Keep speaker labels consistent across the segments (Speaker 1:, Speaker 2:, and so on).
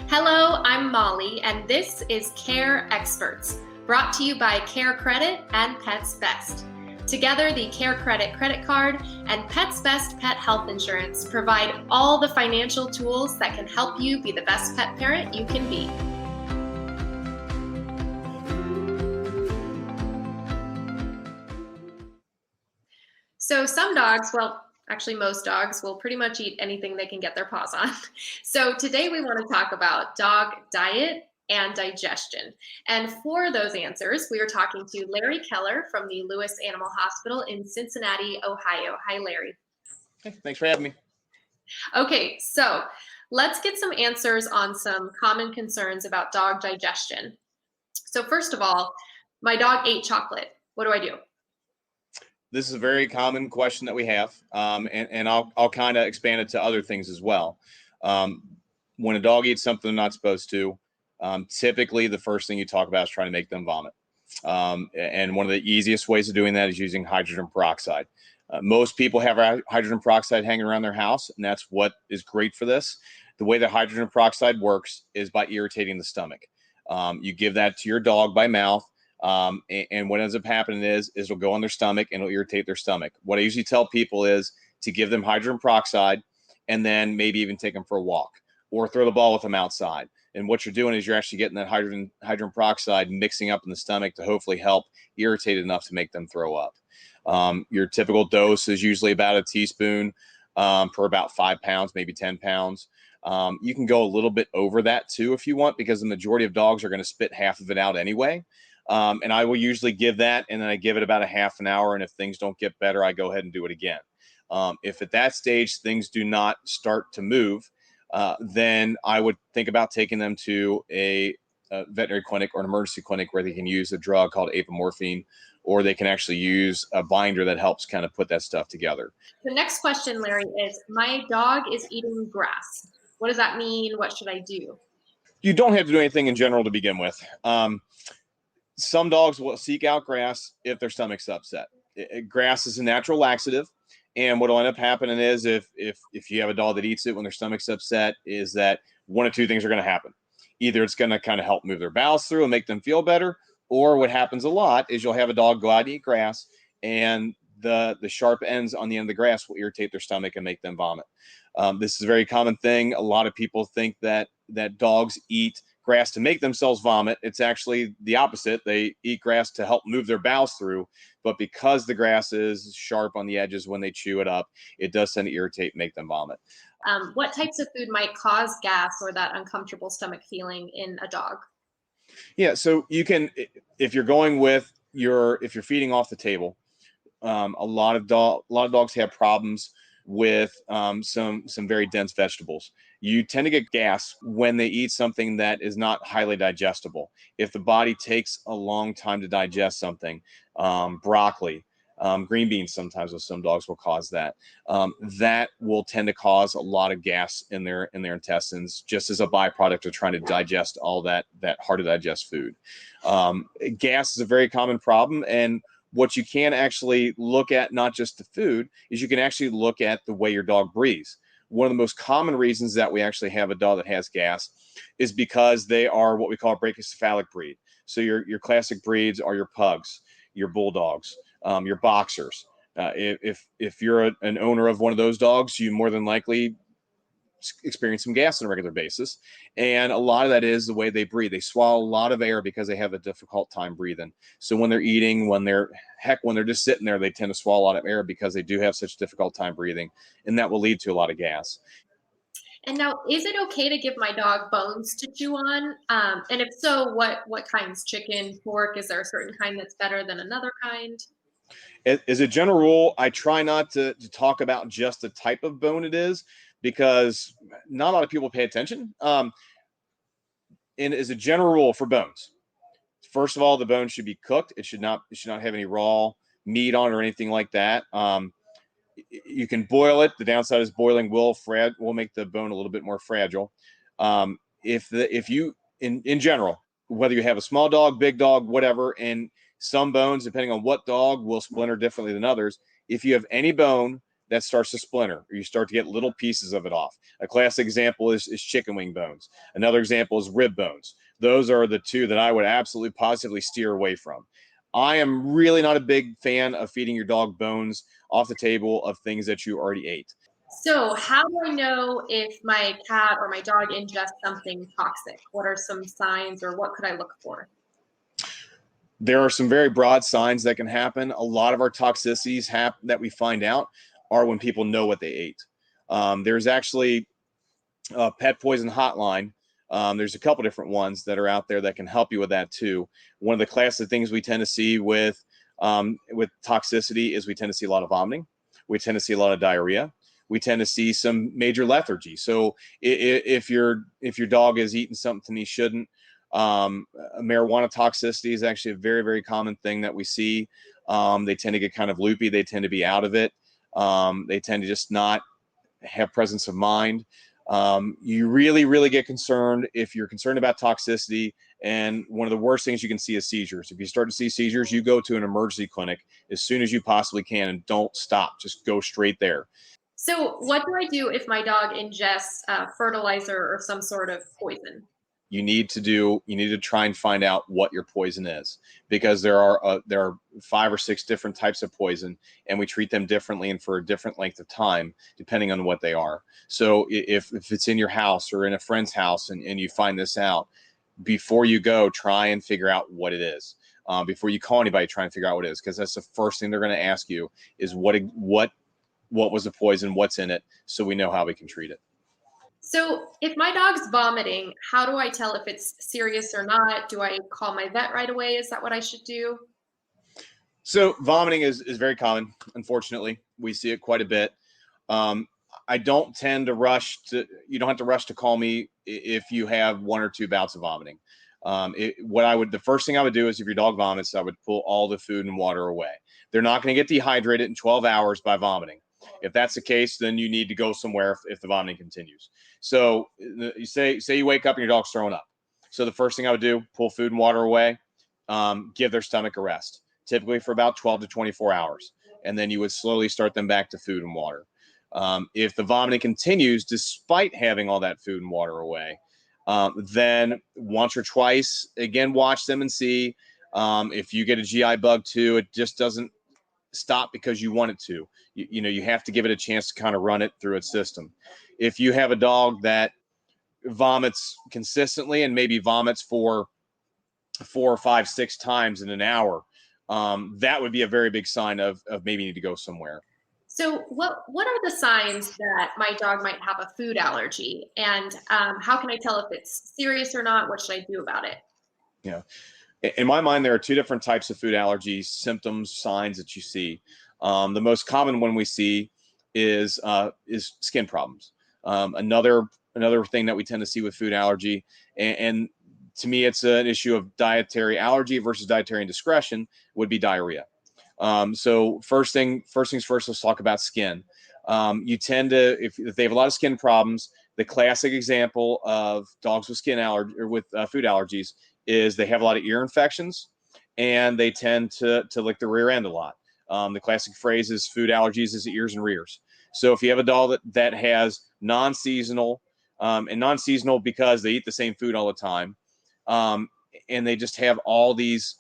Speaker 1: Hello, I'm Molly, and this is Care Experts, brought to you by CareCredit and Pets Best. Together, the CareCredit credit card and Pets Best pet health insurance provide all the financial tools that can help you be the best pet parent you can be. So some dogs, actually most dogs, will pretty much eat anything they can get their paws on. So today we want to talk about dog diet and digestion. And for those answers, we are talking to Larry Keller from the Lewis Animal Hospital in Cincinnati, Ohio. Hi, Larry.
Speaker 2: Hey, thanks for having me.
Speaker 1: Okay, so let's get some answers on some common concerns about dog digestion. So first of all, my dog ate chocolate. What do I do?
Speaker 2: This is a very common question that we have, and I'll kind of expand it to other things as well. When a dog eats something they're not supposed to, typically the first thing you talk about is trying to make them vomit. And one of the easiest ways of doing that is using hydrogen peroxide. Most people have hydrogen peroxide hanging around their house, and that's what is great for this. The way that hydrogen peroxide works is by irritating the stomach. You give that to your dog by mouth. And what ends up happening is it'll go on their stomach and it'll irritate their stomach. What I usually tell people is to give them hydrogen peroxide and then maybe even take them for a walk or throw the ball with them outside. And what you're doing is you're actually getting that hydrogen peroxide mixing up in the stomach to hopefully help irritate it enough to make them throw up. Your typical dose is usually about a teaspoon per about 5 pounds, maybe 10 pounds. You can go a little bit over that too if you want, because the majority of dogs are going to spit half of it out anyway. And I will usually give that, and then I give it about a half an hour. And if things don't get better, I go ahead and do it again. If at that stage things do not start to move, then I would think about taking them to a veterinary clinic or an emergency clinic where they can use a drug called apomorphine, or they can actually use a binder that helps kind of put that stuff together.
Speaker 1: The next question, Larry, is my dog is eating grass. What does that mean? What should I do?
Speaker 2: You don't have to do anything in general to begin with. Some dogs will seek out grass if their stomach's upset. Grass is a natural laxative, and what will end up happening is if you have a dog that eats it when their stomach's upset, is that one of two things are going to happen. Either it's going to kind of help move their bowels through and make them feel better, or what happens a lot is you'll have a dog go out and eat grass, and the sharp ends on the end of the grass will irritate their stomach and make them vomit. This is a very common thing. A lot of people think that dogs eat grass to make themselves vomit. It's actually the opposite. They eat grass to help move their bowels through, but because the grass is sharp on the edges when they chew it up, it does tend to irritate and make them vomit.
Speaker 1: What types of food might cause gas or that uncomfortable stomach feeling in a dog?
Speaker 2: Yeah, so you can, if you're going with if you're feeding off the table, a lot of dogs have problems with some very dense vegetables. You tend to get gas when they eat something that is not highly digestible. If the body takes a long time to digest something, broccoli, green beans sometimes with some dogs will cause that. That will tend to cause a lot of gas in their intestines, just as a byproduct of trying to digest all that hard to digest food. Gas is a very common problem, and what you can actually look at, not just the food, is you can actually look at the way your dog breathes. One of the most common reasons that we actually have a dog that has gas is because they are what we call a brachycephalic breed. So your classic breeds are your pugs, your bulldogs, your boxers. If you're an owner of one of those dogs, you more than likely experience some gas on a regular basis, and a lot of that is the way they breathe. They swallow a lot of air because they have a difficult time breathing. So when they're eating, when they're just sitting there, they tend to swallow a lot of air because they do have such a difficult time breathing, and that will lead to a lot of gas.
Speaker 1: And now, is it okay to give my dog bones to chew on? And if so, what kinds? Chicken, pork? Is there a certain kind that's better than another kind?
Speaker 2: As a general rule, I try not to talk about just the type of bone it is, because not a lot of people pay attention. And as a general rule for bones, first of all, the bone should be cooked. It should not have any raw meat on it or anything like that. You can boil it. The downside is boiling will make the bone a little bit more fragile. If you in general, whether you have a small dog, big dog, whatever, and some bones, depending on what dog, will splinter differently than others. If you have any bone that starts to splinter, or you start to get little pieces of it off. A classic example is chicken wing bones. Another example is rib bones. Those are the two that I would absolutely positively steer away from. I am really not a big fan of feeding your dog bones off the table of things that you already ate.
Speaker 1: So how do I know if my cat or my dog ingests something toxic? What are some signs, or what could I look for?
Speaker 2: There are some very broad signs that can happen. A lot of our toxicities that we find out are when people know what they ate. There's actually a pet poison hotline. There's a couple different ones that are out there that can help you with that too. One of the classic things we tend to see with toxicity is we tend to see a lot of vomiting. We tend to see a lot of diarrhea. We tend to see some major lethargy. So if your dog is eating something he shouldn't, marijuana toxicity is actually a very, very common thing that we see. They tend to get kind of loopy. They tend to be out of it. They tend to just not have presence of mind. You really, really get concerned if you're concerned about toxicity. And one of the worst things you can see is seizures. If you start to see seizures, you go to an emergency clinic as soon as you possibly can and don't stop. Just go straight there.
Speaker 1: So what do I do if my dog ingests fertilizer or some sort of poison?
Speaker 2: You need to try and find out what your poison is, because there are 5 or 6 different types of poison, and we treat them differently and for a different length of time depending on what they are. So if it's in your house or in a friend's house and you find this out, before you go, try and figure out what it is. Before you call anybody, try and figure out what it is, because that's the first thing they're going to ask you is what was the poison, what's in it, so we know how we can treat it.
Speaker 1: So if my dog's vomiting, how do I tell if it's serious or not? Do I call my vet right away? Is that what I should do?
Speaker 2: So vomiting is very common. Unfortunately, we see it quite a bit. Um, I don't tend to rush to. You don't have to rush to call me if you have 1 or 2 bouts of vomiting. The first thing I would do is if your dog vomits, I would pull all the food and water away. They're not going to get dehydrated in 12 hours by vomiting. If that's the case, then you need to go somewhere if the vomiting continues. So you say you wake up and your dog's throwing up. So the first thing I would do, pull food and water away, give their stomach a rest, typically for about 12 to 24 hours. And then you would slowly start them back to food and water. If the vomiting continues despite having all that food and water away, then once or twice, again, watch them and see. If you get a GI bug too, it just doesn't stop because you want it to. You have to give it a chance to kind of run it through its system. If you have a dog that vomits consistently and maybe vomits for 4, 5, 6 times in an hour, that would be a very big sign of maybe need to go somewhere.
Speaker 1: So what are the signs that my dog might have a food allergy? And how can I tell if it's serious or not? What should I do about it?
Speaker 2: Yeah. In my mind, there are 2 different types of food allergies, symptoms, signs that you see. The most common one we see is skin problems. Another thing that we tend to see with food allergy, and to me, it's an issue of dietary allergy versus dietary indiscretion, would be diarrhea. So first things first, let's talk about skin. You tend to, if they have a lot of skin problems, the classic example of dogs with skin allergy or with food allergies is they have a lot of ear infections, and they tend to lick the rear end a lot. The classic phrase is food allergies is ears and rears. So if you have a dog that has non-seasonal, and non-seasonal because they eat the same food all the time, and they just have all these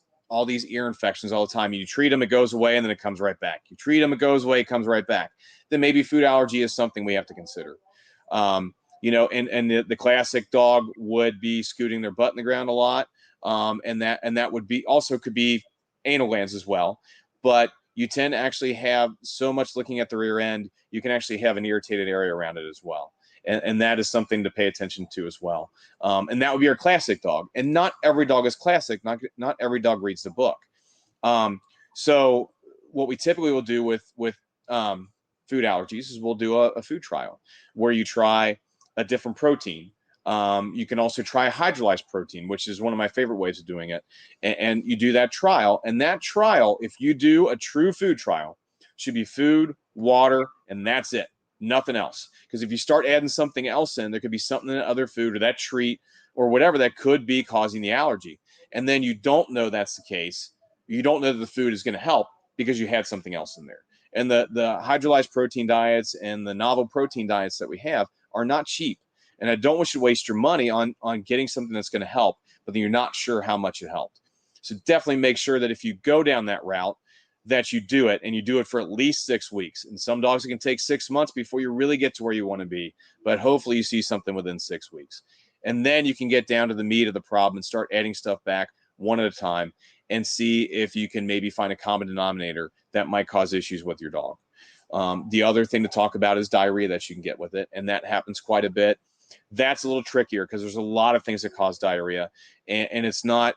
Speaker 2: ear infections all the time, and you treat them, it goes away, and then it comes right back. You treat them, it goes away, it comes right back. Then maybe food allergy is something we have to consider. And the classic dog would be scooting their butt in the ground a lot. And that would be also could be anal glands as well. But you tend to actually have so much looking at the rear end, you can actually have an irritated area around it as well. And that is something to pay attention to as well. And that would be our classic dog. And not every dog is classic. Not every dog reads the book. So what we typically will do with food allergies is we'll do a food trial where you try a different protein. You can also try hydrolyzed protein, which is one of my favorite ways of doing it. And you do that trial. And that trial, if you do a true food trial, should be food, water, and that's it. Nothing else. Because if you start adding something else in, there could be something in other food or that treat or whatever that could be causing the allergy. And then you don't know that's the case. You don't know that the food is going to help because you had something else in there. And the hydrolyzed protein diets and the novel protein diets that we have are not cheap. And I don't want you to waste your money on getting something that's going to help, but then you're not sure how much it helped. So definitely make sure that if you go down that route, that you do it, and you do it for at least 6 weeks. And some dogs, it can take 6 months before you really get to where you want to be, but hopefully you see something within 6 weeks. And then you can get down to the meat of the problem and start adding stuff back one at a time and see if you can maybe find a common denominator that might cause issues with your dog. The other thing to talk about is diarrhea that you can get with it, and that happens quite a bit. That's a little trickier because there's a lot of things that cause diarrhea, and it's not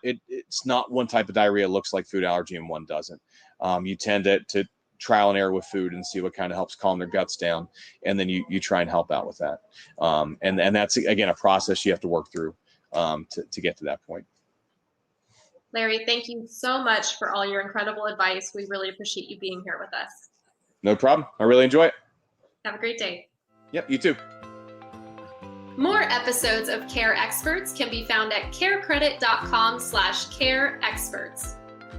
Speaker 2: one type of diarrhea looks like food allergy and one doesn't. You tend to trial and error with food and see what kind of helps calm their guts down, and then you try and help out with that. And that's, again, a process you have to work through to get to that point.
Speaker 1: Larry, thank you so much for all your incredible advice. We really appreciate you being here with us.
Speaker 2: No problem. I really enjoy it.
Speaker 1: Have a great day.
Speaker 2: Yep, you too.
Speaker 1: More episodes of Care Experts can be found at carecredit.com/careexperts.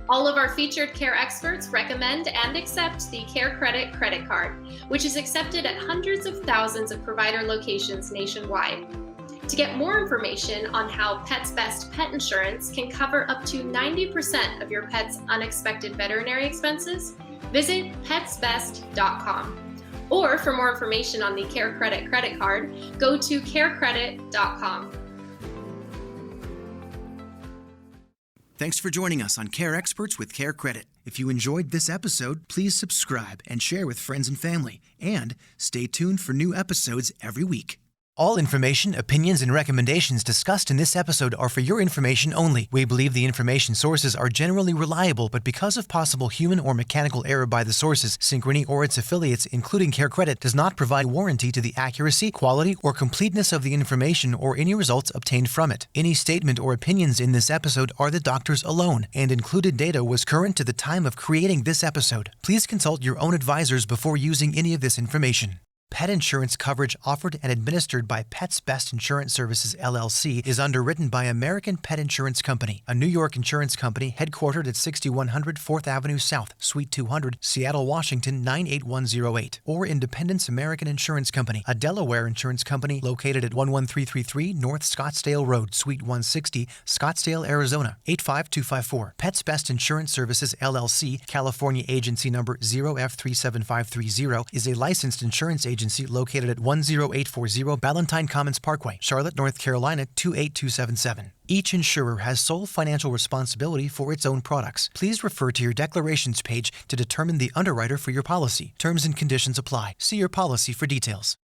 Speaker 1: All of our featured Care Experts recommend and accept the CareCredit credit card, which is accepted at hundreds of thousands of provider locations nationwide. To get more information on how Pets Best Pet Insurance can cover up to 90% of your pet's unexpected veterinary expenses, visit petsbest.com. Or for more information on the CareCredit credit card, go to carecredit.com.
Speaker 3: Thanks for joining us on Care Experts with CareCredit. If you enjoyed this episode, please subscribe and share with friends and family. And stay tuned for new episodes every week. All information, opinions, and recommendations discussed in this episode are for your information only. We believe the information sources are generally reliable, but because of possible human or mechanical error by the sources, Synchrony or its affiliates, including CareCredit, does not provide warranty to the accuracy, quality, or completeness of the information or any results obtained from it. Any statement or opinions in this episode are the doctor's alone, and included data was current to the time of creating this episode. Please consult your own advisors before using any of this information. Pet insurance coverage offered and administered by Pets Best Insurance Services, LLC, is underwritten by American Pet Insurance Company, a New York insurance company headquartered at 6100 4th Avenue South, Suite 200, Seattle, Washington, 98108. Or Independence American Insurance Company, a Delaware insurance company located at 11333 North Scottsdale Road, Suite 160, Scottsdale, Arizona, 85254. Pets Best Insurance Services, LLC, California agency number 0F37530, is a licensed insurance agency located at 10840 Ballantine Commons Parkway, Charlotte, North Carolina 28277. Each insurer has sole financial responsibility for its own products. Please refer to your declarations page to determine the underwriter for your policy. Terms and conditions apply. See your policy for details.